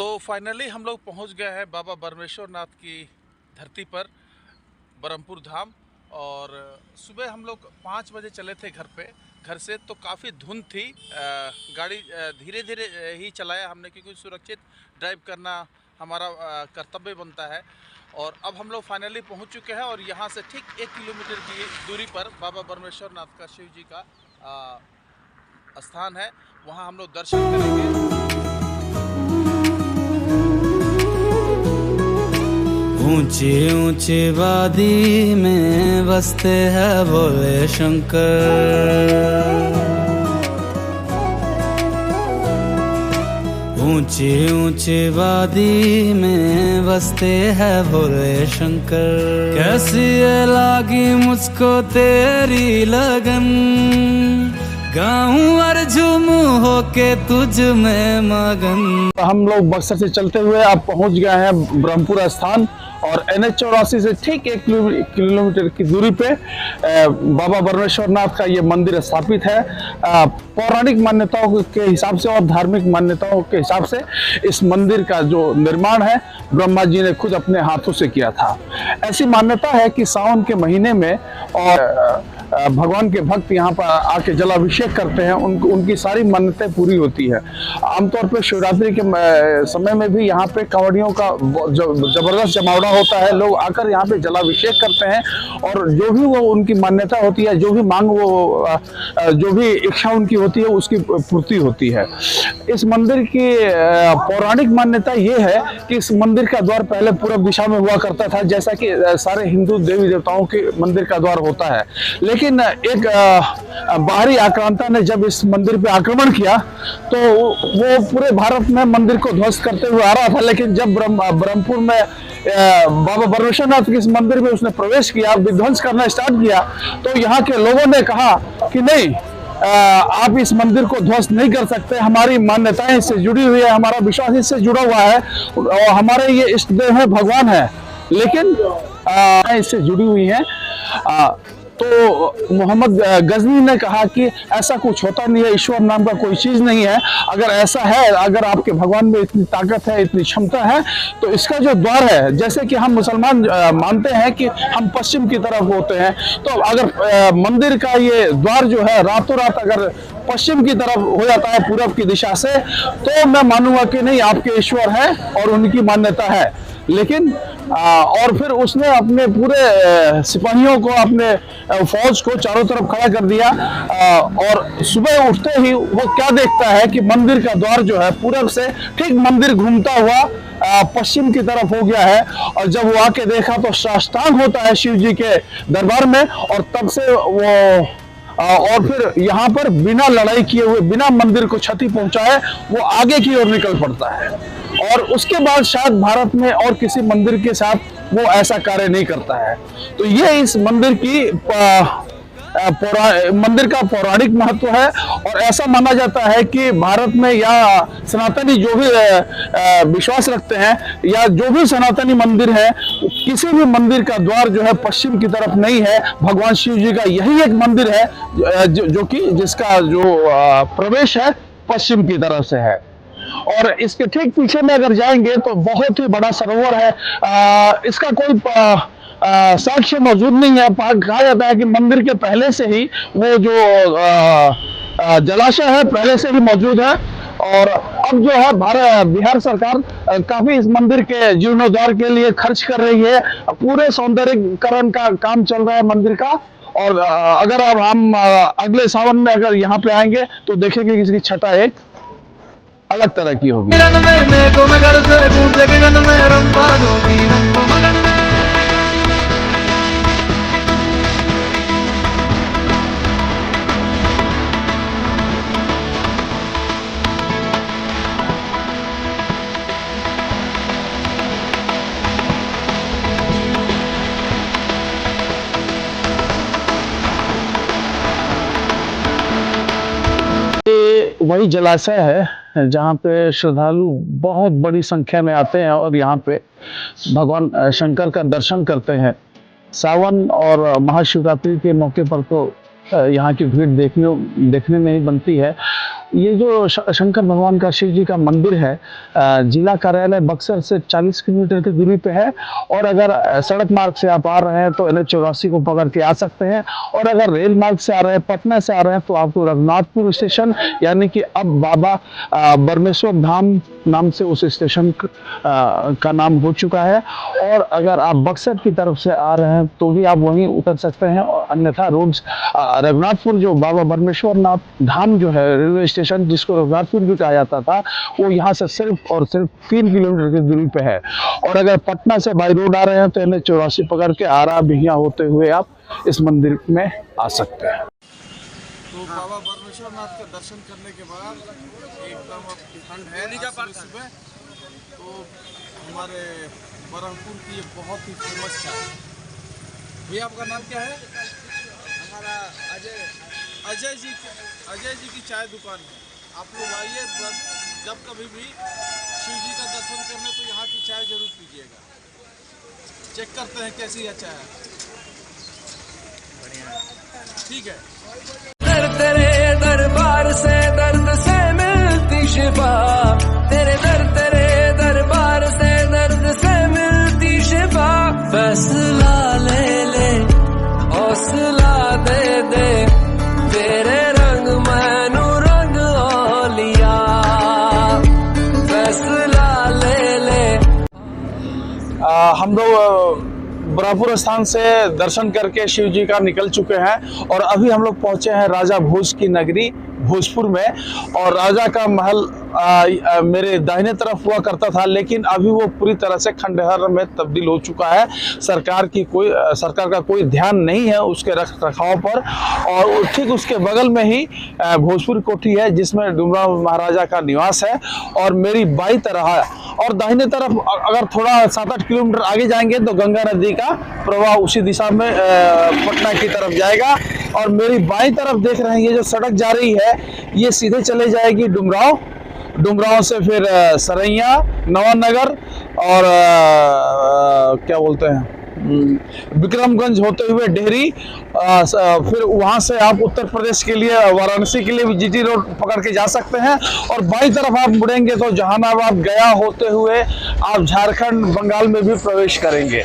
तो फाइनली हम लोग पहुंच गए हैं बाबा बरमेश्वर नाथ की धरती पर, बरहमपुर धाम। और सुबह हम लोग 5 बजे चले थे घर से, तो काफ़ी धुंध थी। गाड़ी धीरे धीरे ही चलाया हमने, क्योंकि सुरक्षित ड्राइव करना हमारा कर्तव्य बनता है। और अब हम लोग फाइनली पहुंच चुके हैं और यहाँ से ठीक 1 किलोमीटर की दूरी पर बाबा बरमेश्वर नाथ का, शिव जी का स्थान है। वहाँ हम लोग दर्शन करेंगे। ऊंची ऊंची वादी में बसते हैं भोले शंकर, ऊंची ऊंची वादी में बसते हैं भोले शंकर। कैसी ये लागी मुझको तेरी लगन, गाऊं और झूमू होके तुझ में मगन। हम लोग बक्सर से चलते हुए अब पहुंच गए हैं ब्रह्मपुरा स्थान, और NH84 से ठीक 1 किलोमीटर की दूरी पे बाबा बरमेश्वर नाथ का ये मंदिर स्थापित है। पौराणिक मान्यताओं के हिसाब से और धार्मिक मान्यताओं के हिसाब से इस मंदिर का जो निर्माण है ब्रह्मा जी ने खुद अपने हाथों से किया था। ऐसी मान्यता है कि सावन के महीने में और भगवान के भक्त यहाँ पर आके जलाभिषेक करते हैं, उनकी सारी मन्नतें पूरी होती है। आमतौर पर शिवरात्रि के समय में भी यहाँ पे कांवड़ियों का जबरदस्त जमावड़ा होता है। लोग आकर यहाँ पे जलाभिषेक करते हैं और जो भी वो उनकी मान्यता होती है, जो भी मांग जो भी इच्छा उनकी होती है, उसकी पूर्ति होती है। इस मंदिर की पौराणिक मान्यता ये है कि इस मंदिर का द्वार पहले पूर्व दिशा में हुआ करता था, जैसा कि सारे हिंदू देवी देवताओं के मंदिर का द्वार होता है। लेकिन एक बाहरी आक्रांता ने जब इस मंदिर पे आक्रमण किया तो वो पूरे भारत में मंदिर को ध्वस्त करते हुए आ रहा था। लेकिन जब ब्रह्मपुर में बाबा बरमेश्वर नाथ के इस मंदिर में उसने प्रवेश किया, विध्वंस करना स्टार्ट किया, तो यहाँ के लोगों ने कहा कि नहीं, आप इस मंदिर को ध्वस्त नहीं कर सकते, हमारी मान्यताएं इससे जुड़ी हुई है, हमारा विश्वास इससे जुड़ा हुआ है, और हमारे ये इष्ट देव है, भगवान है, लेकिन इससे जुड़ी हुई है। तो मोहम्मद गजनी ने कहा कि ऐसा कुछ होता नहीं है, ईश्वर नाम का कोई चीज नहीं है। अगर ऐसा है, अगर आपके भगवान में इतनी ताकत है, इतनी क्षमता है, तो इसका जो द्वार है, जैसे कि हम मुसलमान मानते हैं कि हम पश्चिम की तरफ होते हैं, तो अगर मंदिर का ये द्वार जो है रातों रात अगर पश्चिम की तरफ हो जाता है, पूरब की दिशा से, तो मैं मानूंगा कि नहीं, आपके ईश्वर है और उनकी मान्यता है। लेकिन और फिर उसने अपने पूरे सिपाहियों को, अपने फौज को चारों तरफ खड़ा कर दिया, और सुबह उठते ही वो क्या देखता है कि मंदिर का द्वार जो है पूरब से ठीक मंदिर घूमता हुआ पश्चिम की तरफ हो गया है। और जब वो आके देखा तो साष्टांग होता है शिव जी के दरबार में, और तब से वो और फिर यहाँ पर बिना लड़ाई किए हुए, बिना मंदिर को क्षति पहुंचाए, वो आगे की ओर निकल पड़ता है। और उसके बाद शायद भारत में और किसी मंदिर के साथ वो ऐसा कार्य नहीं करता है। तो ये इस मंदिर की मंदिर का पौराणिक महत्व है। और ऐसा माना जाता है कि भारत में या सनातनी जो भी विश्वास रखते हैं, या जो भी सनातनी मंदिर है, किसी भी मंदिर का द्वार जो है पश्चिम की तरफ नहीं है। भगवान शिव जी का यही एक मंदिर है जो कि जिसका जो प्रवेश है पश्चिम की तरफ से है। और इसके ठीक पीछे में अगर जाएंगे तो बहुत ही बड़ा सरोवर है। इसका कोई साक्ष्य मौजूद नहीं है। कहा जाता है कि मंदिर के पहले से ही वो जो जलाशय है पहले से ही मौजूद है। और अब जो है बिहार सरकार काफी इस मंदिर के जीर्णोद्धार के लिए खर्च कर रही है। पूरे सौंदर्यीकरण का काम चल रहा है मंदिर का। और अगर अब हम अगले सावन में अगर यहाँ पे आएंगे तो देखेंगे कि इसकी छटा एक अलग तरह की होगी। वही जलाशय है जहाँ पे श्रद्धालु बहुत बड़ी संख्या में आते हैं और यहाँ पे भगवान शंकर का दर्शन करते हैं। सावन और महाशिवरात्रि के मौके पर तो यहाँ की भीड़ देखने में ही बनती है। ये जो शंकर भगवान का शिव जी का मंदिर है जिला कार्यालय बक्सर से 40 किलोमीटर की दूरी पे है। और अगर सड़क मार्ग से आप आ रहे हैं तो NH84 को पकड़ के आ सकते हैं, और अगर रेल मार्ग से आ रहे हैं, पटना से आ रहे हैं, तो आपको रघुनाथपुर स्टेशन यानी कि अब बाबा बरमेश्वर धाम नाम से उस स्टेशन का नाम हो चुका है। और अगर आप बक्सर की तरफ से आ रहे हैं तो भी आप वहीं उतर सकते हैं, और अन्यथा रोड रघुनाथपुर जो बाबा बरमेश्वर नाथ धाम जो है रेलवे स्टेशन जिसको रघुनाथपुर भी कहा जाता था, वो यहाँ से सिर्फ और सिर्फ 3 किलोमीटर की दूरी पे है। और अगर पटना से बाई रोड आ रहे हैं तो NH84 पकड़ के आरा बिहिया होते हुए आप इस मंदिर में आ सकते हैं। तो बाबा बरमेश्वर नाथ का दर्शन करने के बाद एकदम अब ठंड है सुबह, तो हमारे बरहमपुर की ये बहुत ही फेमस चाय। भैया आपका नाम क्या है? हमारा अजय जी की चाय दुकान है। आप लोग आइए, जब कभी भी शिव जी का दर्शन करने तो यहाँ की चाय जरूर पीजिएगा। चेक करते हैं कैसी है चाय। ठीक है। तेरे दरबार से दर्द से मिलती शिफा, तेरे दरबार से दर्द से मिलती शिफा। फैसला ले हौसला दे तेरे रंग मैनू रंग ओलिया। फैसला ले हम लोग ब्रह्मपुर स्थान से दर्शन करके शिव जी का निकल चुके हैं, और अभी हम लोग पहुंचे हैं राजा भोज की नगरी भोजपुर में। और राजा का महल मेरे दाहिने तरफ हुआ करता था, लेकिन अभी वो पूरी तरह से खंडहर में तब्दील हो चुका है। सरकार का कोई ध्यान नहीं है उसके रख रखाव पर। और ठीक उसके बगल में ही भोजपुर कोठी है जिसमें डुमराव महाराजा का निवास है। और मेरी बाई तरफ और दाहिने तरफ अगर थोड़ा 7-8 किलोमीटर आगे जाएंगे तो गंगा नदी का प्रवाह उसी दिशा में पटना की तरफ जाएगा। और मेरी बाईं तरफ देख रहे हैं ये जो सड़क जा रही है, ये सीधे चले जाएगी डुमराव से फिर सरैया, नवानगर और क्या बोलते हैं विक्रमगंज होते हुए डेहरी। फिर वहां से आप उत्तर प्रदेश के लिए वाराणसी के लिए भी GT रोड पकड़ के जा सकते हैं। और बाई तरफ आप मुड़ेंगे तो जहानाबाद गया होते हुए आप झारखंड बंगाल में भी प्रवेश करेंगे।